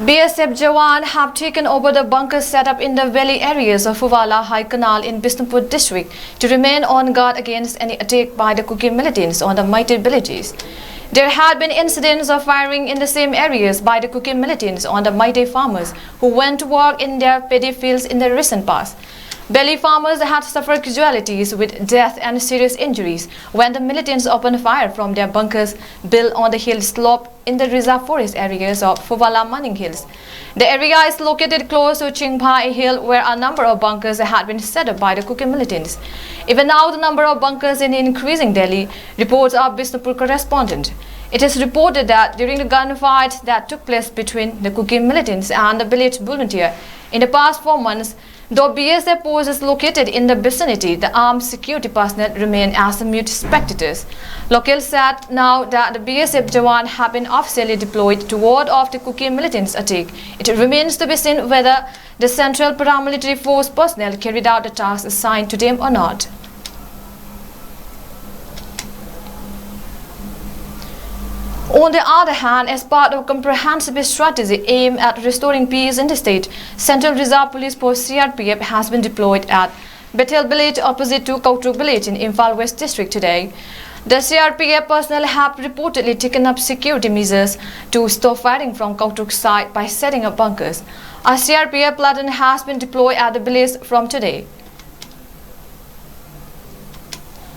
BSF Jawan have taken over the bunkers set up in the valley areas of Fuwala High Canal in Bishnupur district to remain on guard against any attack by the Kuki militants on the mighty villages. There had been incidents of firing in the same areas by the Kuki militants on the mighty farmers who went to work in their paddy fields in the recent past. Belly farmers had suffered casualties with death and serious injuries when the militants opened fire from their bunkers built on the hill slope in the reserve forest areas of Fuwala Manning Hills. The area is located close to 𝐁𝐒𝐅 Hill, where a number of bunkers had been set up by the Kuki militants. Even now, the number of bunkers is increasing daily, reports our Bishnupur correspondent. It is reported that during the gunfight that took place between the Kuki militants and the village volunteer in the past 4 months, though BSF post is located in the vicinity, the armed security personnel remain as mute spectators. Locals said now that the BSF Jawan have been officially deployed to ward off the Kuki militants' attack. It remains to be seen whether the Central Paramilitary Force personnel carried out the task assigned to them or not. On the other hand, as part of a comprehensive strategy aimed at restoring peace in the state, Central Reserve Police Force CRPF has been deployed at Bethel village opposite to 𝐿 village in Imphal West District today. The CRPF personnel have reportedly taken up security measures to stop firing from 𝐿 side by setting up bunkers. A CRPF platoon has been deployed at the village from today.